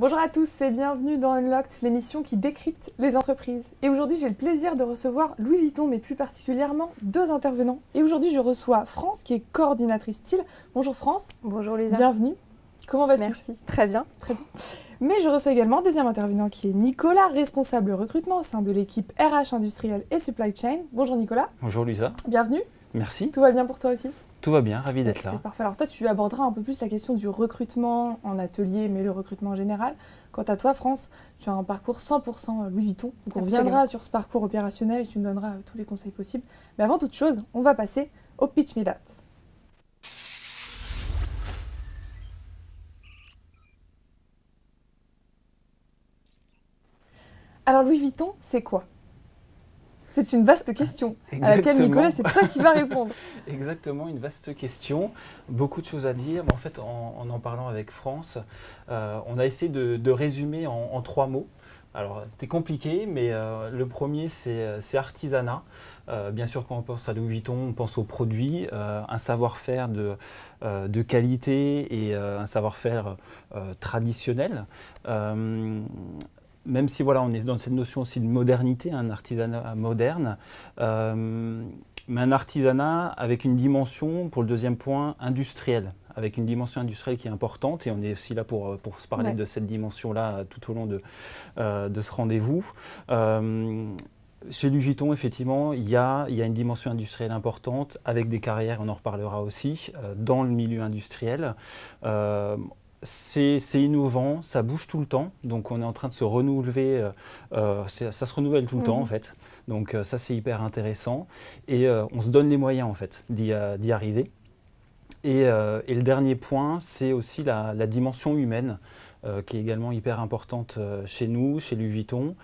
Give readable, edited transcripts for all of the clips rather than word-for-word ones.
Bonjour à tous et bienvenue dans Unlocked, l'émission qui décrypte les entreprises. Et aujourd'hui, j'ai le plaisir de recevoir Louis Vuitton, mais plus particulièrement deux intervenants. Et aujourd'hui, je reçois France, qui est coordinatrice style. Bonjour France. Bonjour Lisa. Bienvenue. Comment vas-tu? Merci, très bien. Très bien. Mais je reçois également un deuxième intervenant qui est Nicolas, responsable recrutement au sein de l'équipe RH industrielle et supply chain. Bonjour Nicolas. Bonjour Lisa. Bienvenue. Merci. Tout va bien pour toi aussi? Tout va bien, ravi d'être là. C'est parfait. Alors toi, tu aborderas un peu plus la question du recrutement en atelier, mais le recrutement en général. Quant à toi, France, tu as un parcours 100% Louis Vuitton. Donc on reviendra sur ce parcours opérationnel et tu nous donneras tous les conseils possibles. Mais avant toute chose, on va passer au Pitch Me That. Alors Louis Vuitton, c'est quoi? C'est une vaste question à laquelle Nicolas, c'est toi qui vas répondre. Exactement, une vaste question, beaucoup de choses à dire. En fait, en parlant avec France, on a essayé de résumer en 3 mots. Alors, c'est compliqué, mais le premier, c'est artisanat. Bien sûr, quand on pense à Louis Vuitton, on pense aux produits, un savoir-faire de qualité et un savoir-faire traditionnel. Même si voilà, on est dans cette notion aussi de modernité, un artisanat moderne, mais un artisanat avec une dimension, pour le deuxième point, industrielle, avec une dimension industrielle qui est importante, et on est aussi là pour se parler de cette dimension-là tout au long de ce rendez-vous. Chez Louis Vuitton, effectivement, il y a une dimension industrielle importante, avec des carrières, on en reparlera aussi, dans le milieu industriel. C'est innovant, ça bouge tout le temps, donc on est en train de se renouveler, ça se renouvelle tout le temps en fait, donc ça c'est hyper intéressant et on se donne les moyens en fait d'y arriver. Et le dernier point, c'est aussi la dimension humaine qui est également hyper importante chez nous, chez Louis Vuitton.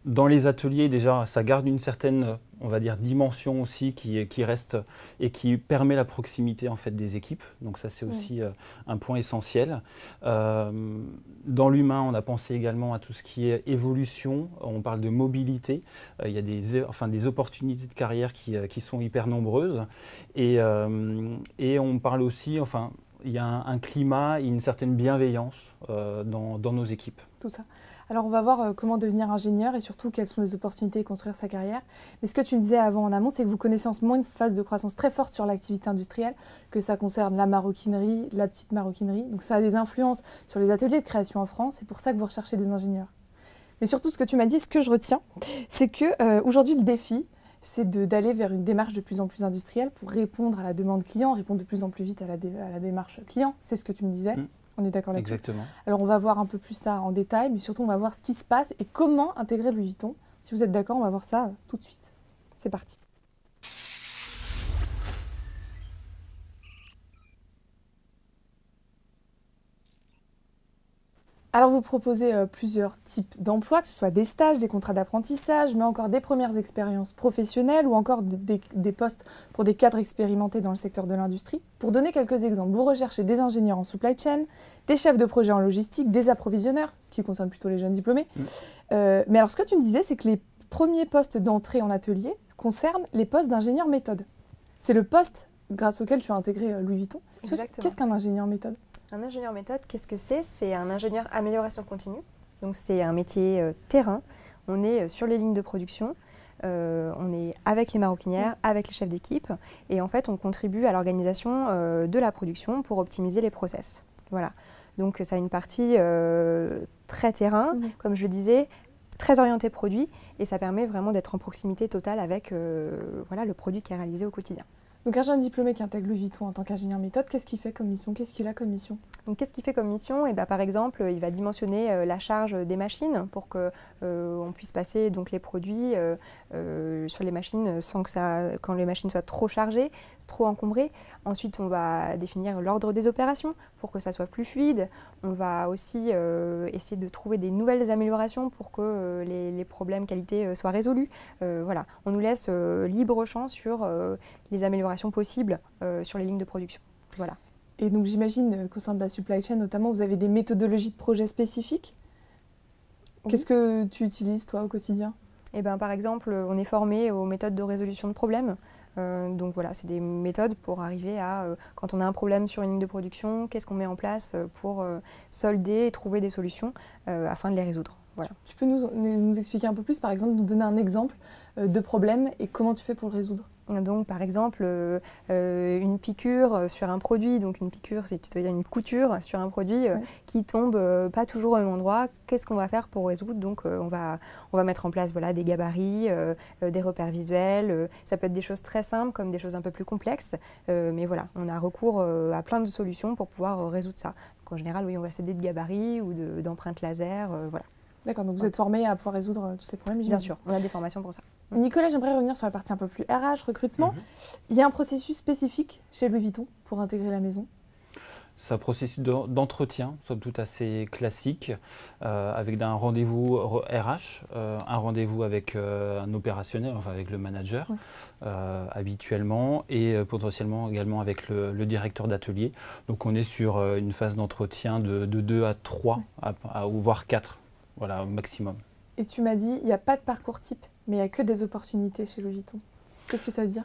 Dans les ateliers, déjà, ça garde une certaine, on va dire, dimension aussi qui reste et qui permet la proximité en fait des équipes. Donc ça, c'est aussi un point essentiel. Dans l'humain, on a pensé également à tout ce qui est évolution. On parle de mobilité. Il y a des opportunités de carrière qui sont hyper nombreuses. Et on parle aussi, enfin, il y a un climat et une certaine bienveillance dans nos équipes. Tout ça. Alors on va voir comment devenir ingénieur et surtout quelles sont les opportunités de construire sa carrière. Mais ce que tu me disais avant en amont, c'est que vous connaissez en ce moment une phase de croissance très forte sur l'activité industrielle, que ça concerne la maroquinerie, la petite maroquinerie. Donc ça a des influences sur les ateliers de création en France, c'est pour ça que vous recherchez des ingénieurs. Mais surtout ce que tu m'as dit, ce que je retiens, c'est qu'aujourd'hui le défi, c'est d'aller vers une démarche de plus en plus industrielle pour répondre à la demande client, répondre de plus en plus vite à la démarche client. C'est ce que tu me disais. On est d'accord là-dessus? Exactement. Alors on va voir un peu plus ça en détail, mais surtout on va voir ce qui se passe et comment intégrer Louis Vuitton. Si vous êtes d'accord, on va voir ça tout de suite. C'est parti. Alors vous proposez plusieurs types d'emplois, que ce soit des stages, des contrats d'apprentissage, mais encore des premières expériences professionnelles ou encore des postes pour des cadres expérimentés dans le secteur de l'industrie. Pour donner quelques exemples, vous recherchez des ingénieurs en supply chain, des chefs de projet en logistique, des approvisionneurs, ce qui concerne plutôt les jeunes diplômés. Mais alors ce que tu me disais, c'est que les premiers postes d'entrée en atelier concernent les postes d'ingénieur méthode. C'est le poste grâce auquel tu as intégré Louis Vuitton. Qu'est-ce qu'un ingénieur méthode ? Un ingénieur méthode, qu'est-ce que c'est? C'est un ingénieur amélioration continue. Donc c'est un métier terrain. On est sur les lignes de production, on est avec les maroquinières, avec les chefs d'équipe. Et en fait, on contribue à l'organisation de la production pour optimiser les process. Voilà. Donc ça a une partie très terrain, comme je le disais, très orientée produit. Et ça permet vraiment d'être en proximité totale avec le produit qui est réalisé au quotidien. Donc un jeune diplômé qui intègre Louis Vuitton en tant qu'ingénieur méthode, qu'est-ce qu'il fait comme mission? Qu'est-ce qu'il a comme mission? Donc qu'est-ce qu'il fait comme mission? Par exemple, il va dimensionner la charge des machines pour qu'on puisse passer donc, les produits sur les machines sans que quand les machines soient trop chargées, trop encombrées. Ensuite, on va définir l'ordre des opérations pour que ça soit plus fluide. On va aussi essayer de trouver des nouvelles améliorations pour que les problèmes qualité soient résolus. Voilà. On nous laisse libre champ sur les améliorations possibles sur les lignes de production. Voilà. Et donc j'imagine qu'au sein de la supply chain, notamment, vous avez des méthodologies de projet spécifiques. Oui. Qu'est-ce que tu utilises, toi, au quotidien? Par exemple, on est formé aux méthodes de résolution de problèmes. Donc voilà, c'est des méthodes pour arriver à, quand on a un problème sur une ligne de production, qu'est-ce qu'on met en place pour solder et trouver des solutions afin de les résoudre. Voilà. Tu peux nous expliquer un peu plus, par exemple, nous donner un exemple de problème et comment tu fais pour le résoudre? Donc, par exemple, une piqûre sur un produit, donc une piqûre, c'est une couture sur un produit qui tombe pas toujours au même endroit. Qu'est-ce qu'on va faire pour résoudre? Donc, on va mettre en place voilà, des gabarits, des repères visuels. Ça peut être des choses très simples comme des choses un peu plus complexes. Mais voilà, on a recours à plein de solutions pour pouvoir résoudre ça. Donc, en général, oui, on va s'aider de gabarits ou d'empreintes laser. Voilà. D'accord, donc vous êtes formé à pouvoir résoudre tous ces problèmes? Bien sûr, on a des formations pour ça. Nicolas, j'aimerais revenir sur la partie un peu plus RH, recrutement. Il y a un processus spécifique chez Louis Vuitton pour intégrer la maison? C'est un processus d'entretien, somme toute assez classique, avec un rendez-vous RH, un rendez-vous avec un opérationnel, enfin avec le manager habituellement, et potentiellement également avec le directeur d'atelier. Donc on est sur une phase d'entretien de 2 à 3, ou voire 4. Voilà, au maximum. Et tu m'as dit, il n'y a pas de parcours type, mais il n'y a que des opportunités chez Louis Vuitton. Qu'est-ce que ça veut dire?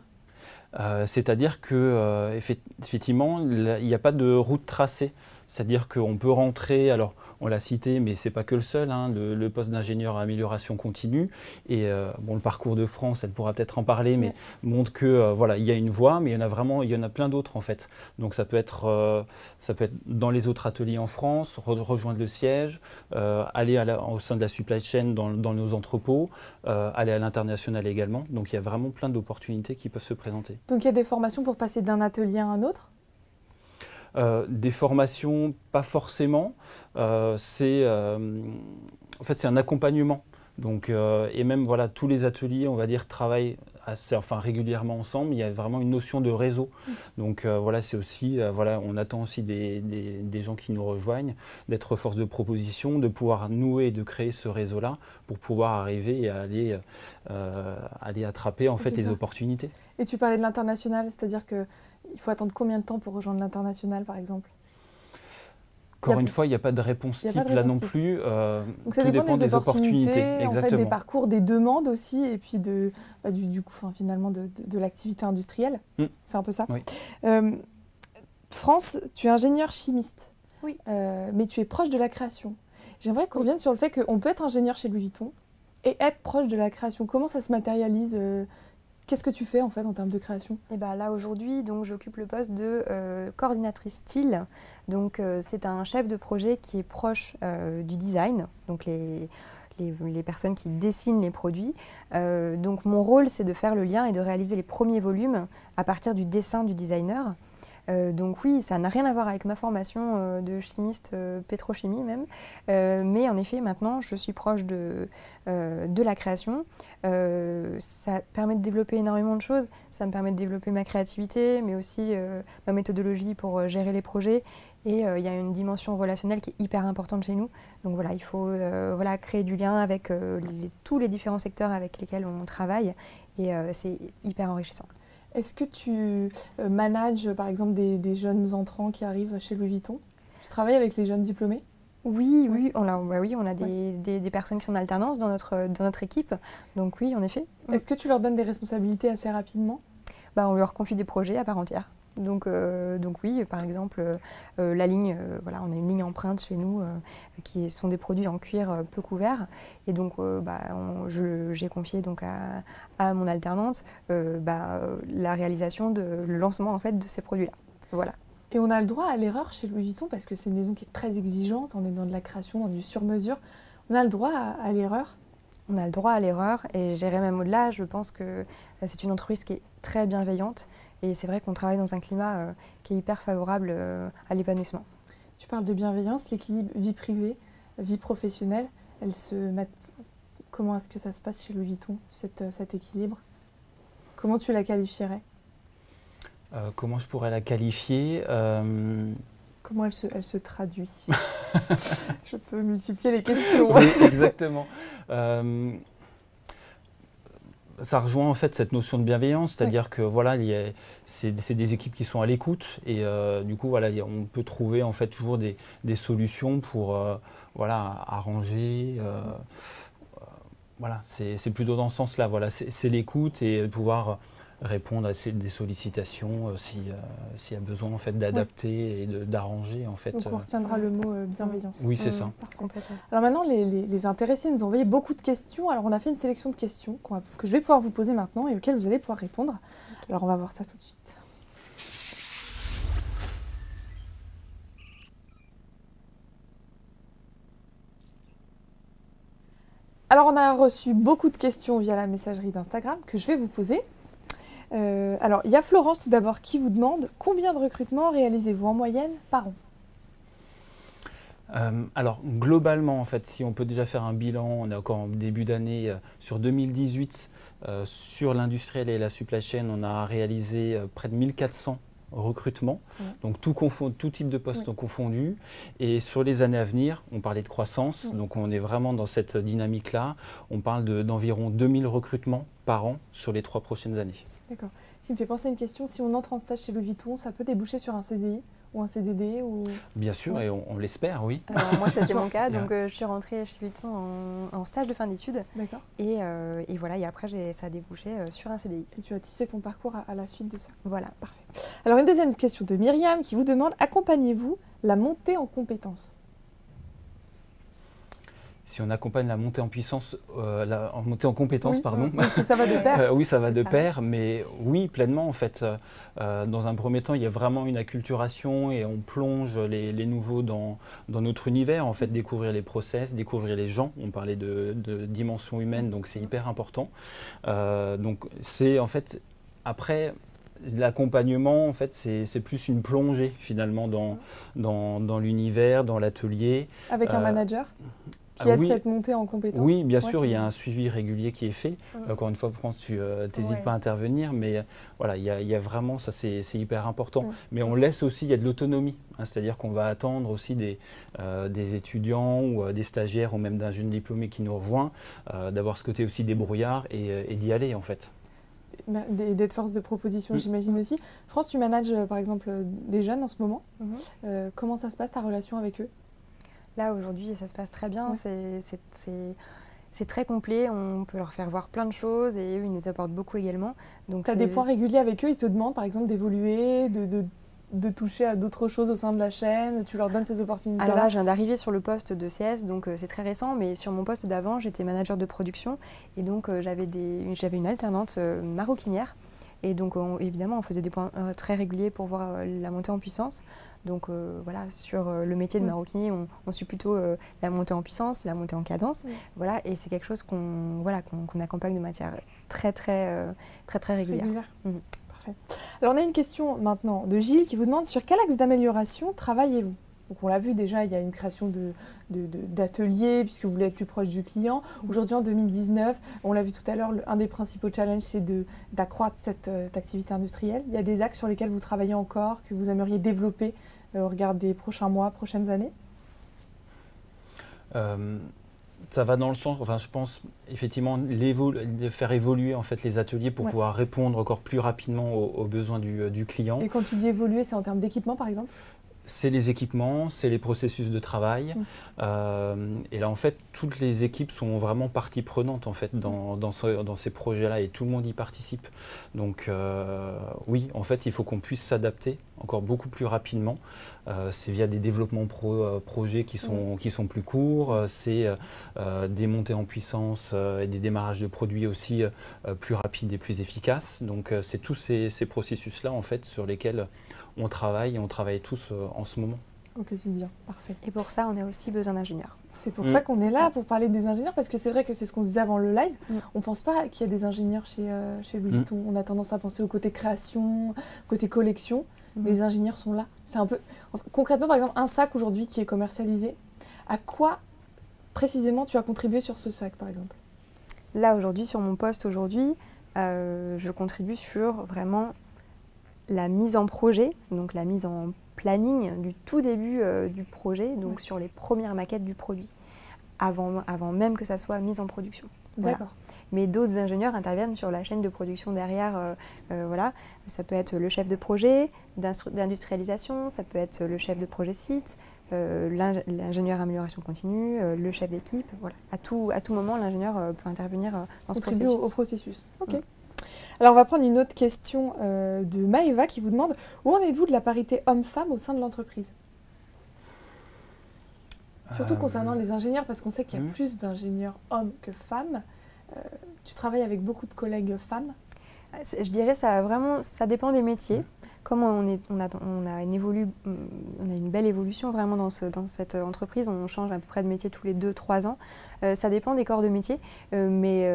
C'est-à-dire que effectivement, il n'y a pas de route tracée. C'est-à-dire qu'on peut rentrer, alors on l'a cité, mais ce n'est pas que le seul, hein, le poste d'ingénieur à amélioration continue. Et bon, le parcours de France, elle pourra peut-être en parler, mais montre que voilà, il y a une voie, mais il y en a plein d'autres en fait. Donc ça peut être dans les autres ateliers en France, rejoindre le siège, aller au sein de la supply chain dans nos entrepôts, aller à l'international également. Donc il y a vraiment plein d'opportunités qui peuvent se présenter. Donc il y a des formations pour passer d'un atelier à un autre? Des formations, pas forcément. En fait, c'est un accompagnement. Donc, et même voilà, tous les ateliers, on va dire, travaillent régulièrement ensemble. Il y a vraiment une notion de réseau. Donc voilà, c'est aussi, voilà, on attend aussi des gens qui nous rejoignent, d'être force de proposition, de pouvoir nouer et de créer ce réseau-là pour pouvoir arriver et aller attraper en fait les opportunités. Et tu parlais de l'international, c'est-à-dire que il faut attendre combien de temps pour rejoindre l'international, par exemple? Encore une fois, il n'y a pas de réponse type là non plus. Donc ça dépend des opportunités. En fait, des parcours, des demandes aussi, et puis finalement de l'activité industrielle. C'est un peu ça. Oui. France, tu es ingénieur chimiste, oui. Mais tu es proche de la création. J'aimerais qu'on revienne sur le fait qu'on peut être ingénieur chez Louis Vuitton et être proche de la création. Comment ça se matérialise? Qu'est-ce que tu fais en fait en termes de création? Et là aujourd'hui, donc j'occupe le poste de coordinatrice style. Donc c'est un chef de projet qui est proche du design, donc les personnes qui dessinent les produits. Donc mon rôle, c'est de faire le lien et de réaliser les premiers volumes à partir du dessin du designer. Donc oui, ça n'a rien à voir avec ma formation de chimiste, pétrochimie même, mais en effet maintenant je suis proche de la création. Ça permet de développer énormément de choses, ça me permet de développer ma créativité, mais aussi ma méthodologie pour gérer les projets. Et il y a une dimension relationnelle qui est hyper importante chez nous. Donc voilà, il faut créer du lien avec tous les différents secteurs avec lesquels on travaille, et c'est hyper enrichissant. Est-ce que tu manages par exemple des jeunes entrants qui arrivent chez Louis Vuitton? Tu travailles avec les jeunes diplômés? Oui, on a des personnes qui sont en alternance dans notre équipe. Donc oui, en effet. Est-ce que tu leur donnes des responsabilités assez rapidement? On leur confie des projets à part entière. Donc oui, par exemple, la ligne, on a une ligne empreinte chez nous qui sont des produits en cuir peu couverts. Et donc, j'ai confié donc à mon alternante la réalisation le lancement en fait de ces produits-là. Voilà. Et on a le droit à l'erreur chez Louis Vuitton parce que c'est une maison qui est très exigeante. On est dans de la création, dans du sur-mesure. On a le droit à l'erreur? On a le droit à l'erreur, et j'irai même au-delà. Je pense que c'est une entreprise qui est très bienveillante. Et c'est vrai qu'on travaille dans un climat qui est hyper favorable à l'épanouissement. Tu parles de bienveillance, l'équilibre vie privée, vie professionnelle. Comment est-ce que ça se passe chez Louis Vuitton, cet équilibre? Comment tu la qualifierais? Comment je pourrais la qualifier? Comment elle se traduit? Je peux multiplier les questions. Oui, exactement. Ça rejoint en fait cette notion de bienveillance, c'est-à-dire que voilà, c'est des équipes qui sont à l'écoute, et du coup voilà, on peut trouver en fait toujours des solutions pour arranger. Voilà, c'est plutôt dans ce sens-là. Voilà, c'est l'écoute et pouvoir répondre à des sollicitations s'il y a besoin en fait d'adapter et d'arranger en fait. Donc on retiendra le mot bienveillance. Oui, c'est ça. Parfait. Alors maintenant, les intéressés nous ont envoyé beaucoup de questions. Alors on a fait une sélection de questions que je vais pouvoir vous poser maintenant et auxquelles vous allez pouvoir répondre. Okay. Alors on va voir ça tout de suite. Alors on a reçu beaucoup de questions via la messagerie d'Instagram que je vais vous poser. Alors il y a Florence tout d'abord qui vous demande combien de recrutements réalisez-vous en moyenne par an? Alors globalement en fait, si on peut déjà faire un bilan, on est encore en début d'année sur 2018, sur l'industriel et la supply chain, on a réalisé près de 1400 recrutement, donc tout type de postes sont confondus. Et sur les années à venir, on parlait de croissance, donc on est vraiment dans cette dynamique-là. On parle d'environ 2000 recrutements par an sur les 3 prochaines années. D'accord. Ça me fait penser à une question, si on entre en stage chez Louis Vuitton, ça peut déboucher sur un CDI ou un CDD ou... Bien sûr, et on l'espère, oui. Alors, moi, c'était mon cas, donc je suis rentrée chez Vuitton en stage de fin d'études. D'accord. Et voilà, et après, ça a débouché sur un CDI. Et tu as tissé ton parcours à la suite de ça. Voilà. Parfait. Alors, une deuxième question de Myriam qui vous demande, accompagnez-vous la montée en compétences? Si on accompagne la montée en puissance, montée en compétences, pardon. Oui, ça va de pair. Oui, ça va de pair, mais oui, pleinement en fait. Dans un premier temps, il y a vraiment une acculturation et on plonge les nouveaux dans notre univers, en fait, découvrir les process, découvrir les gens. On parlait de dimension humaine, donc c'est hyper important. Donc c'est en fait, après... L'accompagnement, en fait, c'est plus une plongée finalement dans l'univers, dans l'atelier. Avec un manager qui aide cette montée en compétences. Oui, bien sûr, il y a un suivi régulier qui est fait. Encore une fois, France, tu n'hésites pas à intervenir, mais voilà, il y a vraiment, ça c'est hyper important. Mais on laisse aussi, il y a de l'autonomie, c'est-à-dire qu'on va attendre aussi des étudiants ou des stagiaires ou même d'un jeune diplômé qui nous rejoint, d'avoir ce côté aussi débrouillard et d'y aller en fait. D'être force de proposition, j'imagine aussi. France, tu manages par exemple des jeunes en ce moment. Comment ça se passe ta relation avec eux? Là aujourd'hui, ça se passe très bien. C'est très complet. On peut leur faire voir plein de choses et eux, ils nous apportent beaucoup également. Tu as des points réguliers avec eux. Ils te demandent par exemple d'évoluer, de toucher à d'autres choses au sein de la chaîne, tu leur donnes ces opportunités-là? Alors là, je viens d'arriver sur le poste de CS, donc c'est très récent, mais sur mon poste d'avant, j'étais manager de production et donc j'avais une alternante maroquinière. Et donc évidemment, on faisait des points très réguliers pour voir la montée en puissance. Donc voilà, sur le métier de maroquinier, on suit plutôt la montée en puissance, la montée en cadence. Voilà, et c'est quelque chose qu'on accompagne de matière très régulière. Alors on a une question maintenant de Gilles qui vous demande sur quel axe d'amélioration travaillez-vous? Donc on l'a vu déjà, il y a une création d'ateliers puisque vous voulez être plus proche du client. Aujourd'hui en 2019, on l'a vu tout à l'heure, un des principaux challenges c'est d'accroître cette activité industrielle. Il y a des axes sur lesquels vous travaillez encore, que vous aimeriez développer au regard des prochains mois, prochaines années? Ça va dans le sens, enfin je pense effectivement de faire évoluer en fait les ateliers pour pouvoir répondre encore plus rapidement aux besoins du client. Et quand tu dis évoluer, c'est en termes d'équipement par exemple? C'est les équipements, c'est les processus de travail. Et là, en fait, toutes les équipes sont vraiment partie prenante en fait, dans ces projets-là et tout le monde y participe. Donc oui, en fait, il faut qu'on puisse s'adapter encore beaucoup plus rapidement. C'est via des développements projets qui sont plus courts, c'est des montées en puissance et des démarrages de produits aussi plus rapides et plus efficaces. Donc c'est tous ces processus-là en fait, sur lesquels on travaille tous en ce moment. Au quotidien, parfait. Et pour ça, on a aussi besoin d'ingénieurs. C'est pour ça qu'on est là, pour parler des ingénieurs, parce que c'est vrai que c'est ce qu'on se disait avant le live. On ne pense pas qu'il y a des ingénieurs chez Louis Vuitton. On a tendance à penser au côté création, côté collection. Mais les ingénieurs sont là. C'est un peu... Concrètement, par exemple, un sac aujourd'hui qui est commercialisé, à quoi précisément tu as contribué sur ce sac, par exemple? Là, aujourd'hui, sur mon poste aujourd'hui, je contribue sur vraiment la mise en projet, donc la mise en planning du tout début du projet, donc sur les premières maquettes du produit, avant même que ça soit mis en production. Voilà. D'accord. Mais d'autres ingénieurs interviennent sur la chaîne de production derrière. Voilà. Ça peut être le chef de projet d'industrialisation, ça peut être le chef de projet site, l'ingénieur amélioration continue, le chef d'équipe. Voilà. À tout moment, l'ingénieur peut intervenir dans ce processus. Au processus. Ok. Alors, on va prendre une autre question de Maëva qui vous demande où en êtes-vous de la parité homme-femme au sein de l'entreprise? Surtout concernant les ingénieurs, parce qu'on sait qu'il y a plus d'ingénieurs hommes que femmes. Tu travailles avec beaucoup de collègues femmes? Je dirais ça dépend des métiers. Comme on a une belle évolution vraiment dans cette entreprise, on change à peu près de métier tous les 2-3 ans. Ça dépend des corps de métier, mais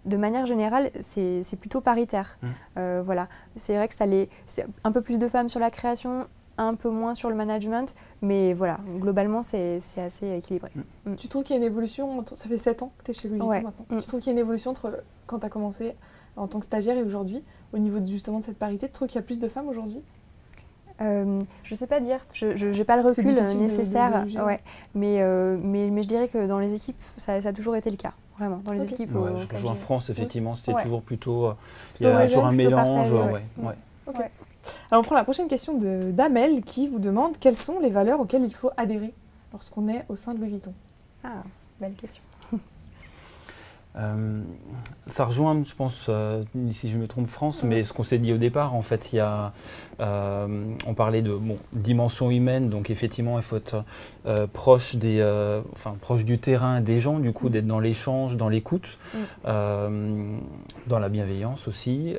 de manière générale, c'est plutôt paritaire. Voilà. C'est vrai que c'est un peu plus de femmes sur la création, un peu moins sur le management, mais voilà, globalement, c'est assez équilibré. Tu trouves qu'il y a une évolution, ça fait 7 ans que tu es chez Louis Vuitton maintenant, tu trouves qu'il y a une évolution entre quand tu as commencé en tant que stagiaire et aujourd'hui, au niveau justement de cette parité, tu trouves qu'il y a plus de femmes aujourd'hui? Je ne sais pas dire, je n'ai pas le recul nécessaire, mais je dirais que dans les équipes, ça a toujours été le cas, vraiment. Dans les équipes, je rejoins France, effectivement, c'était toujours plutôt, il y a toujours un mélange. Alors on prend la prochaine question d'Amel qui vous demande quelles sont les valeurs auxquelles il faut adhérer lorsqu'on est au sein de Louis Vuitton. Ah, belle question. Ça rejoint, je pense, si je me trompe, France, mais ce qu'on s'est dit au départ, en fait, on parlait de dimension humaine, donc effectivement, il faut être proche du terrain, des gens, du coup, d'être dans l'échange, dans l'écoute, dans la bienveillance aussi.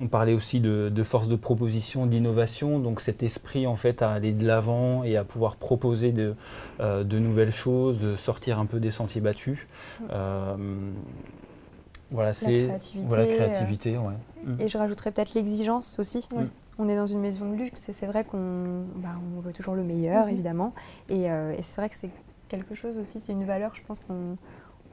On parlait aussi de force de proposition, d'innovation, donc cet esprit en fait à aller de l'avant et à pouvoir proposer de nouvelles choses, de sortir un peu des sentiers battus. Voilà, c'est la créativité. Et je rajouterais peut-être l'exigence aussi. On est dans une maison de luxe et c'est vrai qu'on veut toujours le meilleur, évidemment. Et c'est vrai que c'est quelque chose aussi, c'est une valeur, je pense qu'on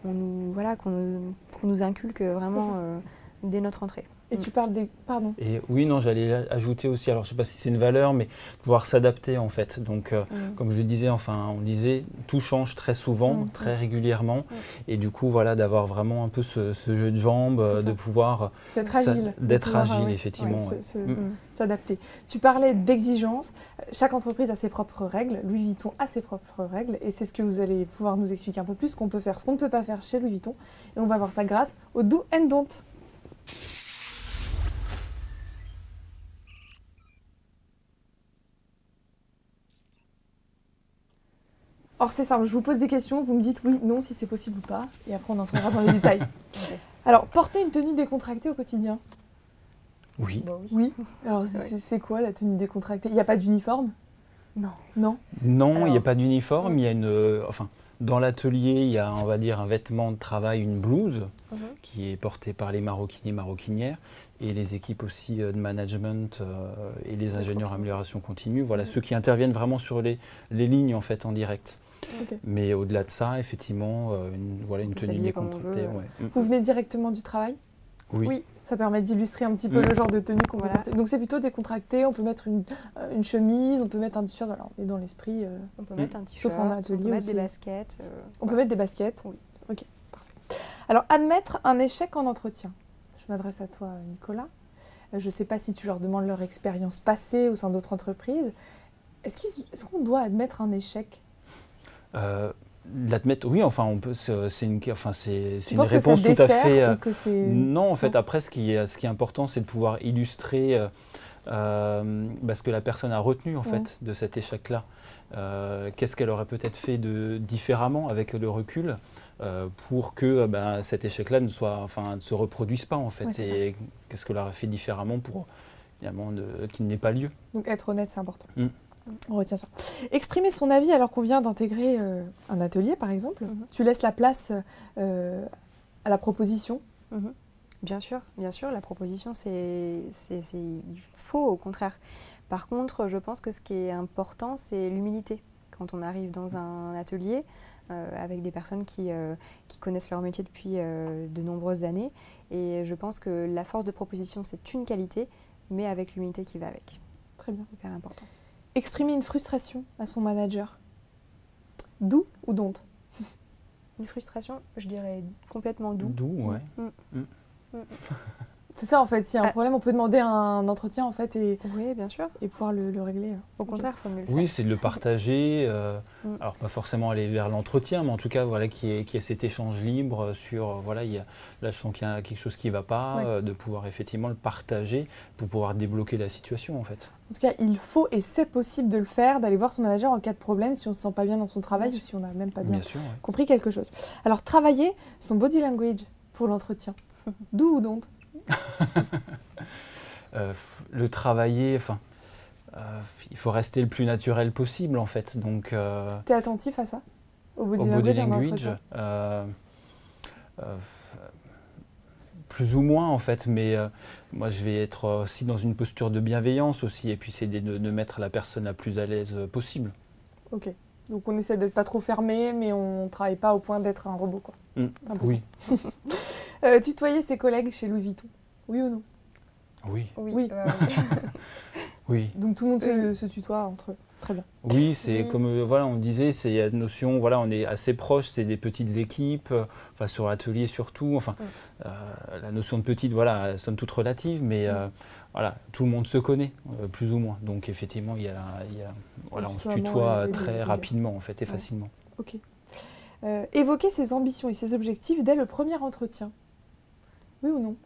nous inculque vraiment dès notre entrée. Et tu parles des... Pardon. Et oui, non, j'allais ajouter aussi, alors je ne sais pas si c'est une valeur, mais pouvoir s'adapter en fait. Donc, comme je le disais, on disait, tout change très souvent, très régulièrement. Et du coup, voilà, d'avoir vraiment un peu ce jeu de jambes, de pouvoir... D'être agile. D'être agile, effectivement. S'adapter. Tu parlais d'exigence. Chaque entreprise a ses propres règles. Louis Vuitton a ses propres règles. Et c'est ce que vous allez pouvoir nous expliquer un peu plus, ce qu'on peut faire, ce qu'on ne peut pas faire chez Louis Vuitton. Et on va voir ça grâce au Do and Don't. Or c'est simple, je vous pose des questions, vous me dites oui, non, si c'est possible ou pas, et après on entrera dans les détails. Alors, porter une tenue décontractée au quotidien? Oui. Oui. Alors c'est quoi la tenue décontractée? Il n'y a pas d'uniforme? Non. Non, il n'y a pas d'uniforme, il y a une... dans l'atelier, il y a, on va dire, un vêtement de travail, une blouse, qui est portée par les maroquiniers, maroquinières, et les équipes aussi de management et les ingénieurs amélioration continue, voilà, ceux qui interviennent vraiment sur les lignes en fait en direct. Mais au-delà de ça, effectivement, une tenue décontractée. Vous venez directement du travail? Oui. Ça permet d'illustrer un petit peu le genre de tenue qu'on peut porter. Donc c'est plutôt décontracté, on peut mettre une chemise, on peut mettre un t-shirt, voilà, on est dans l'esprit. On peut mettre un t-shirt, sauf en atelier on peut mettre aussi. Des baskets. On peut mettre des baskets? Oui. Ok, parfait. Alors admettre un échec en entretien. Je m'adresse à toi, Nicolas. Je ne sais pas si tu leur demandes leur expérience passée au sein d'autres entreprises. Est-ce qu'on doit admettre un échec? L'admettre, oui, on peut. C'est une réponse tout à fait. Non, en fait, après, ce qui est important, c'est de pouvoir illustrer ce que la personne a retenu en fait de cet échec-là. Qu'est-ce qu'elle aurait peut-être fait différemment avec le recul pour que cet échec-là ne se reproduise pas en fait. Et qu'est-ce qu'elle aurait fait différemment pour finalement qu'il n'ait pas lieu. Donc être honnête, c'est important. On retient ça. Exprimer son avis alors qu'on vient d'intégrer un atelier, par exemple. Tu laisses la place à la proposition. Bien sûr, la proposition, il faut au contraire. Par contre, je pense que ce qui est important, c'est l'humilité. Quand on arrive dans un atelier avec des personnes qui connaissent leur métier depuis de nombreuses années. Et je pense que la force de proposition, c'est une qualité, mais avec l'humilité qui va avec. Très bien. Hyper important. Exprimer une frustration à son manager. Do ou don't? Une frustration, je dirais complètement do. Do, ouais. C'est ça en fait, s'il y a un problème, on peut demander un entretien en fait et, Oui, bien sûr. et pouvoir le régler. Au contraire, il faut mieux le faire. Oui, c'est de le partager. Alors, pas forcément aller vers l'entretien, mais en tout cas, voilà, qu'il y ait cet échange libre sur, voilà, là, je sens qu'il y a quelque chose qui ne va pas, de pouvoir effectivement le partager pour pouvoir débloquer la situation, en fait. En tout cas, il faut et c'est possible de le faire, d'aller voir son manager en cas de problème si on ne se sent pas bien dans son travail ou si on n'a même pas bien sûr, compris quelque chose. Alors, travailler son body language pour l'entretien. Do ou don't? Le travailler, enfin, il faut rester le plus naturel possible, en fait. Donc, T'es attentif à ça? Au body au language, body en language, entretien plus ou moins, en fait, mais moi, je vais être aussi dans une posture de bienveillance aussi, et puis c'est de mettre la personne la plus à l'aise possible. Ok. Donc on essaie d'être pas trop fermé, mais on ne travaille pas au point d'être un robot, quoi. Un peu Oui. ça. Tutoyer ses collègues chez Louis Vuitton, oui ou non? Oui. Oui. Oui. Donc tout le monde se tutoie entre eux. Très bien. Oui, c'est comme voilà, on disait, c'est la notion, voilà, on est assez proches, c'est des petites équipes, enfin sur l'atelier surtout, enfin la notion de petite, voilà, somme toute relative, mais voilà, tout le monde se connaît, plus ou moins. Donc effectivement, voilà, on se tutoie très rapidement en fait et facilement. Ok. Évoquer ses ambitions et ses objectifs dès le premier entretien. Oui ou non?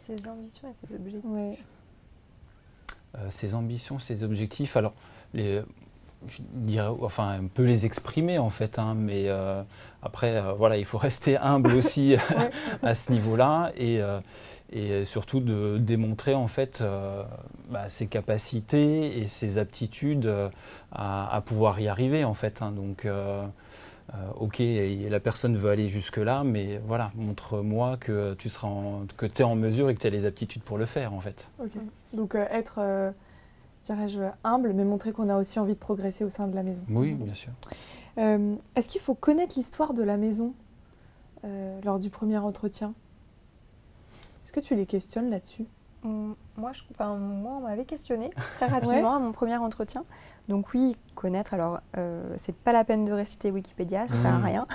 Ses ambitions et ses objectifs. Ouais. Ses ambitions, ses objectifs, alors je dirais, enfin, on peut les exprimer en fait, hein, mais après, voilà, il faut rester humble aussi à ce niveau-là et surtout de démontrer en fait ses capacités et ses aptitudes à pouvoir y arriver en fait. Hein, donc, ok, la personne veut aller jusque-là, mais voilà, montre-moi que tu es en mesure et que tu as les aptitudes pour le faire en fait. Ok. Donc être, dirais-je, humble, mais montrer qu'on a aussi envie de progresser au sein de la maison. Oui, bien sûr. Est-ce qu'il faut connaître l'histoire de la maison lors du premier entretien? Est-ce que tu les questionnes là-dessus? Moi, on m'avait questionné très rapidement à mon premier entretien. Donc oui, connaître, alors c'est pas la peine de réciter Wikipédia, ça sert à rien.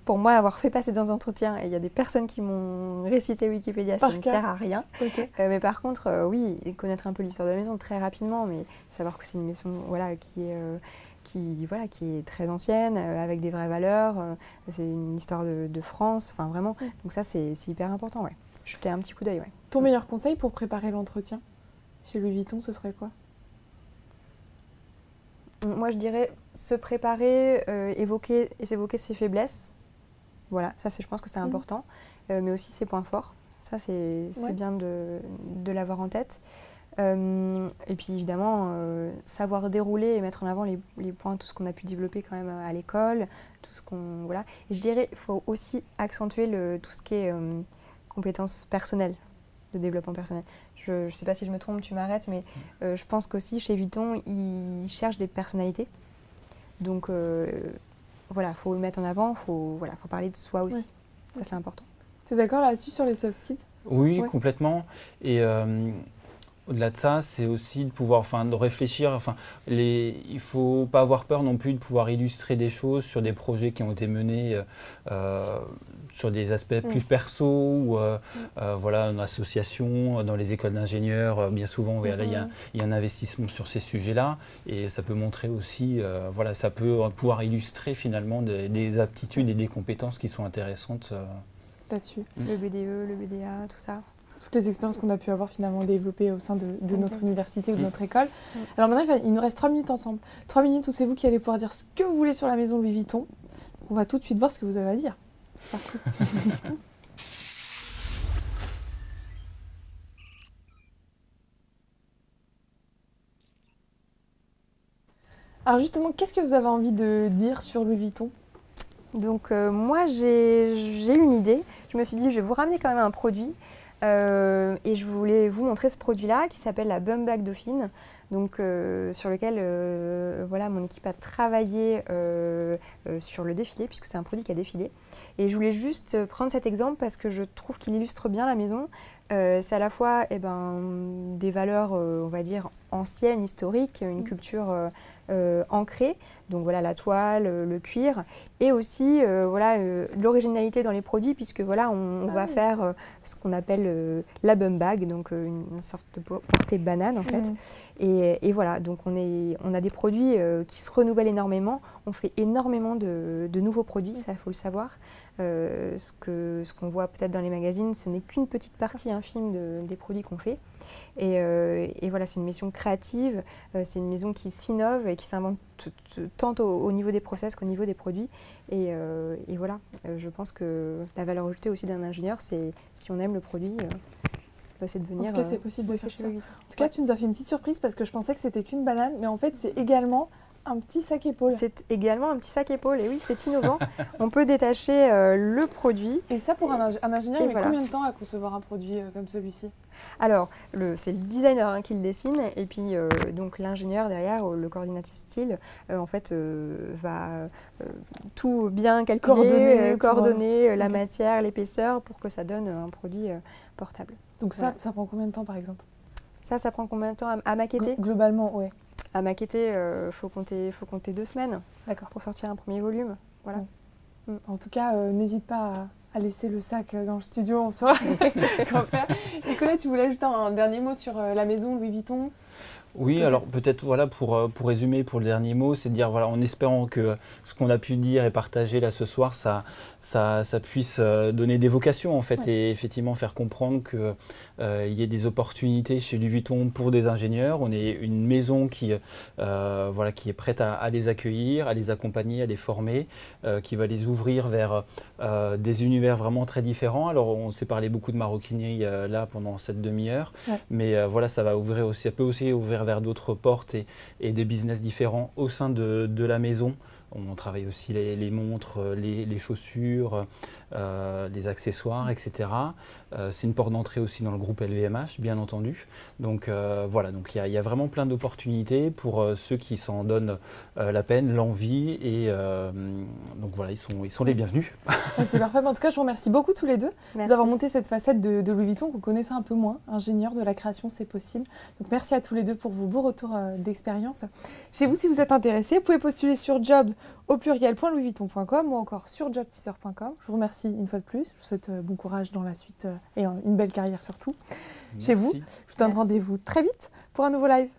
Pour moi, avoir fait passer dans un entretien, et il y a des personnes qui m'ont récité Wikipédia, ça ne sert à rien. Okay. Mais par contre, oui, connaître un peu l'histoire de la maison très rapidement, mais savoir que c'est une maison qui est très ancienne, avec des vraies valeurs, c'est une histoire de France, enfin vraiment. Donc ça, c'est hyper important, ouais. Jeter un petit coup d'œil, ouais. Ton meilleur conseil pour préparer l'entretien chez Louis Vuitton, ce serait quoi? Moi, je dirais se préparer, évoquer ses faiblesses. Voilà, ça, je pense que c'est important. Mais aussi ses points forts. Ça, c'est bien de l'avoir en tête. Et puis, évidemment, savoir dérouler et mettre en avant les points, tout ce qu'on a pu développer quand même à l'école, tout ce qu'on... Voilà. Et je dirais, il faut aussi accentuer tout ce qui est compétences personnelles, de développement personnel. Je ne sais pas si je me trompe, tu m'arrêtes, mais je pense qu'aussi chez Vuitton, ils cherchent des personnalités. Donc voilà, il faut le mettre en avant, faut parler de soi aussi. Ça, c'est important. Tu es d'accord là-dessus sur les soft skills? Oui, complètement. Et au-delà de ça, c'est aussi de pouvoir, de réfléchir. Il ne faut pas avoir peur non plus de pouvoir illustrer des choses sur des projets qui ont été menés sur des aspects plus perso ou voilà, en association, dans les écoles d'ingénieurs. Bien souvent, il y a un investissement sur ces sujets-là et ça peut montrer aussi, voilà, ça peut pouvoir illustrer finalement des aptitudes et des compétences qui sont intéressantes. Là-dessus. Le BDE, le BDA, tout ça. Toutes les expériences qu'on a pu avoir finalement développées au sein de notre université ou de notre école. Alors maintenant, il nous reste 3 minutes ensemble. 3 minutes où c'est vous qui allez pouvoir dire ce que vous voulez sur la maison Louis Vuitton. On va tout de suite voir ce que vous avez à dire. C'est parti. Alors justement, qu'est-ce que vous avez envie de dire sur Louis Vuitton? Donc moi, j'ai une idée. Je me suis dit, je vais vous ramener quand même un produit. Et je voulais vous montrer ce produit-là qui s'appelle la Bum Bag Dauphine. donc sur lequel voilà, mon équipe a travaillé sur le défilé, puisque c'est un produit qui a défilé. Et je voulais juste prendre cet exemple parce que je trouve qu'il illustre bien la maison. C'est à la fois des valeurs, on va dire, anciennes, historiques, une culture ancrée, donc voilà la toile, le cuir, et aussi voilà, l'originalité dans les produits, puisque voilà, on va faire ce qu'on appelle la bum bag, donc une sorte de portée banane en fait. Et voilà, donc on a des produits qui se renouvellent énormément, on fait énormément de nouveaux produits, ça il faut le savoir. Ce qu'on voit peut-être dans les magazines, ce n'est qu'une petite partie infime des produits qu'on fait. Et voilà, c'est une maison créative, c'est une maison qui s'innove et qui s'invente tant au niveau des process qu'au niveau des produits. Et voilà, je pense que la valeur ajoutée aussi d'un ingénieur, c'est si on aime le produit, c'est de venir. En tout cas, c'est possible de chercher ça. En tout cas, Ouais. tu nous as fait une petite surprise parce que je pensais que c'était qu'une banane, mais en fait, c'est également un petit sac épaule. C'est également un petit sac épaule, et oui, c'est innovant. On peut détacher le produit. Et ça, pour un ingénieur, il met voilà. combien de temps à concevoir un produit comme celui-ci? Alors, c'est le designer qui le dessine, et puis donc l'ingénieur derrière, le coordinateur style, en fait, va tout bien calculer, coordonner la matière, l'épaisseur, pour que ça donne un produit portable. Donc ça prend combien de temps, par exemple? Ça prend combien de temps à maqueter? Globalement, oui. À maqueter, faut compter 2 semaines pour sortir un premier volume. Voilà. En tout cas, n'hésite pas à laisser le sac dans le studio, on saura quoi faire. Nicolas, tu voulais ajouter un dernier mot sur la maison Louis Vuitton? Oui, alors peut-être voilà, pour résumer, pour le dernier mot, c'est de dire, voilà, en espérant que ce qu'on a pu dire et partager là ce soir, ça puisse donner des vocations en fait, et effectivement faire comprendre qu'il y ait des opportunités chez Louis Vuitton pour des ingénieurs. On est une maison qui est prête à les accueillir, à les accompagner, à les former, qui va les ouvrir vers des univers vraiment très différents. Alors on s'est parlé beaucoup de maroquinerie là pendant cette demi-heure, mais voilà, ça peut aussi ouvrir vers d'autres portes et des business différents au sein de la maison. On travaille aussi les montres, les chaussures, les accessoires, etc. C'est une porte d'entrée aussi dans le groupe LVMH, bien entendu. Donc voilà, donc il y a vraiment plein d'opportunités pour ceux qui s'en donnent la peine, l'envie. Et donc voilà, ils sont les bienvenus. C'est parfait. En tout cas, je vous remercie beaucoup tous les deux d'avoir monté cette facette de Louis Vuitton qu'on connaissait un peu moins. Ingénieur de la création, c'est possible. Donc merci à tous les deux pour vos beaux retours d'expérience. Chez vous, si vous êtes intéressés, vous pouvez postuler sur jobs au pluriel.louisvuitton.com ou encore sur jobteaser.com. Je vous remercie une fois de plus. Je vous souhaite bon courage dans la suite et une belle carrière surtout. Chez vous, je vous donne rendez-vous très vite pour un nouveau live.